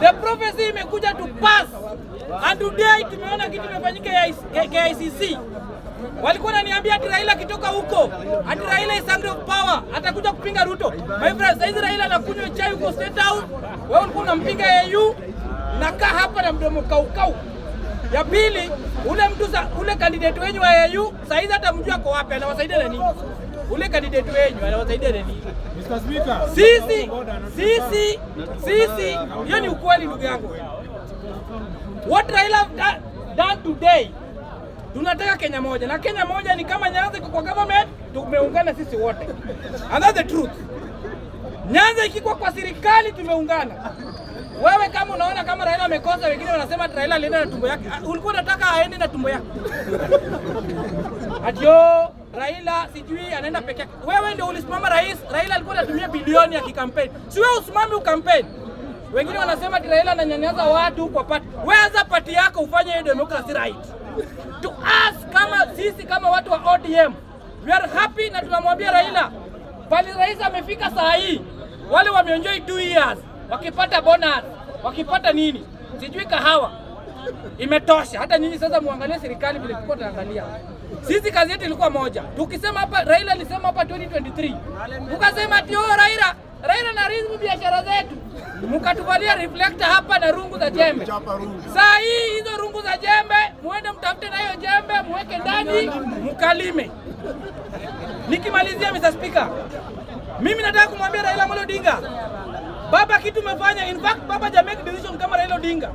The prophecy imekuja to pass. And today tumeona kitu kimefanyika KICC. Walikuwa wananiambia ati Raila kitoka huko, ati Raila is hungry of power, atakuja kupinga Ruto. My friend, saizi Raila anakunywa chai huko State House, wewe ulikuwa unampinga AU, nakaa hapa na mdomo kaukau. Ya pili, ule candidate wenyu wa AU, saizi hata mjua kwa wapi, anawasaidia na nini? Ule candidate wenyu anawasaidia na nini? Mr. Speaker. Sisi, hiyo ni ukweli ndugu yangu. What Raila done today, tunataka Kenya moja, na Kenya moja ni kama Nyanza iko kwa government, tumeungana sisi wote. And that's the truth. Nyanza ikikuwa kwa serikali tumeungana. Wewe kama unaona kama Raila amekosa, wengine wanasema Raila alienda na tumbo yake. Ulikuwa unataka aende na tumbo yake. Adio Raila sijui anaenda peke yake. Wewe ndio ulisimama rais, Raila alikuwa anatumia bilioni ya kikampeni. Si wewe usimame ukampeni. Wengine wanasema ati Raila ananyanyasa watu kwa party. Wewe anza party yako ufanye hiyo democracy right. To us kama sisi kama watu wa ODM, we are happy na tunamwambia Raila, pale rais amefika saa hii, wale wameenjoy 2 years, wakipata bonus, wakipata nini, sijui kahawa, imetosha. Hata nyinyi sasa muangalie serikali vile tulikuwa tunaangalia. Sisi kazi yetu ilikuwa moja. Tukisema hapa, Raila alisema hapa 2023. Tukasema ati Raila na rizmu biashara zetu. Mkatuvalia reflector hapa na rungu za jembe. Saa hii hizo rungu za jembe, muende mtafute na hiyo jembe, muweke ndani, mkalime. Nikimalizia Mr. Speaker, mimi nataka kumwambia Raila Amolo Odinga, baba kitu umefanya, in fact baba ja make decision kama Raila Odinga.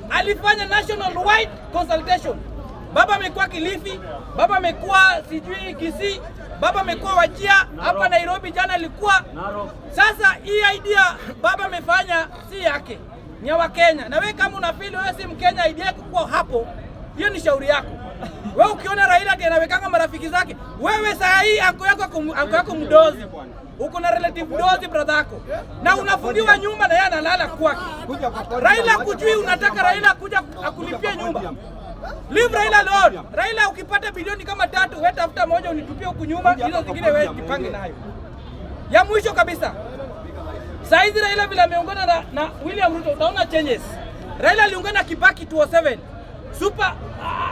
Alifanya national wide consultation. Baba amekuwa Kilifi, baba amekuwa sijui Kisii, baba amekuwa Wajia, hapa Nairobi jana alikuwa. Sasa hii idea baba amefanya si yake, ni ya Wakenya. Na wewe kama unafeel wewe si Mkenya, idea yako kuwa hapo, hiyo ni shauri yako. Wewe ukiona Raila tena anawekanga marafiki zake, wewe saa hii anko yako mdozi. Uko na relative mdozi brother yako. Na unafundiwa nyumba na yeye analala kwake. Raila kujui unataka Raila kuja akulipia nyumba. Leave Raila alone. Raila ukipata bilioni kama 3, wewe tafuta moja unitupie huku nyuma, hizo zingine wewe jipange nayo. Ya mwisho kabisa. Saizi Raila vile ameungana na William Ruto, utaona changes. Raila aliungana na Kibaki 207. Super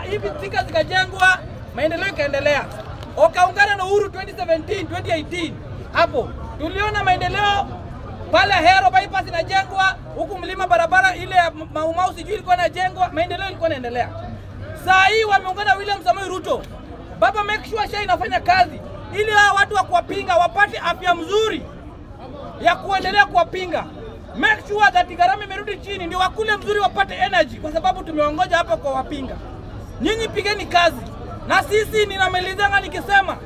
hivi tika zikajengwa, maendeleo ikaendelea. Wakaungana na Uhuru 2017, 2018. Hapo tuliona maendeleo pale Hero bypass inajengwa, huku mlima barabara ile ya Maumau sijui ilikuwa inajengwa, maendeleo ilikuwa inaendelea. Saa hii wameungana William Samoei Ruto. Baba make sure SHA inafanya kazi ili hao watu wa kuwapinga wapate afya mzuri ya kuendelea kuwapinga. Make sure that gharama imerudi chini ndio wakule mzuri wapate energy, kwa sababu tumeongoja hapa kwa wapinga. Nyinyi pigeni kazi. Na sisi ninamalizanga nikisema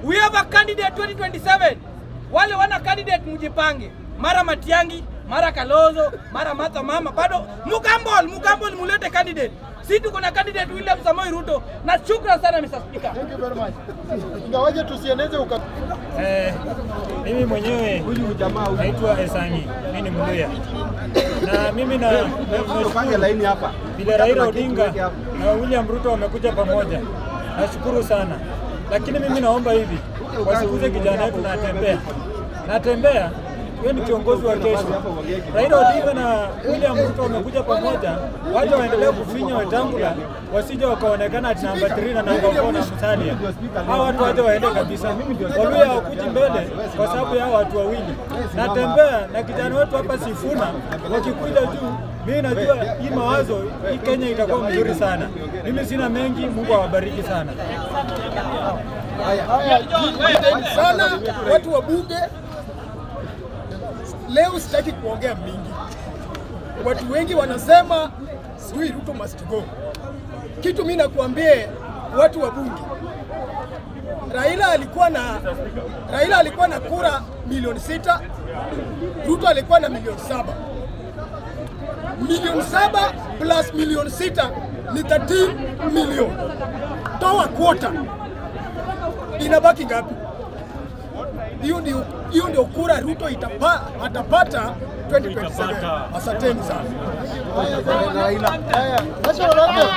we have a candidate 2027. Wale wana candidate mjipange. Mara Matiangi, mara Kalonzo, mara Martha Mama, bado Mugambol mulete candidate. Sisi tuko na candidate William Samoei Ruto, na shukrani sana Mr. Speaker. Thank you very much. Ingawaje tusieneze mimi mwenyewe huyu jamaa naitwa Esangi, mimi ni Mluya. Na mimi na tupanga line hapa. Bila Raila Odinga na William Ruto wamekuja pamoja. Nashukuru sana. Lakini mimi naomba hivi, wasikuze kijana wetu natembea, yeye ni kiongozi wa kesho. Raila Odinga na William Ruto wamekuja pamoja, waje waendelee kufinya Wetangula, wasije wakaonekana ati namba 3 na namba 4 na Musalia. Hao watu waje waende kabisa. Waluya hawakuji mbele kwa sababu ya watu wawili. Natembea na kijana wetu hapa Sifuna, wakikuja juu, mimi najua hii mawazo, hii Kenya itakuwa mzuri sana. Mimi sina mengi, Mungu awabariki sana. Sana watu wa bunge, leo sitaki kuongea mingi. Watu wengi wanasema sijui Ruto must go. Kitu mimi nakuambie watu wa bunge, Raila alikuwa na kura milioni 6, Ruto alikuwa na milioni 7. Milioni 7 plus milioni 6 ni 13 milioni. Toa quota, inabaki ngapi? Hiyo ndio kura Ruto atapata 2027. Asanteni sana. Raila. National anthem.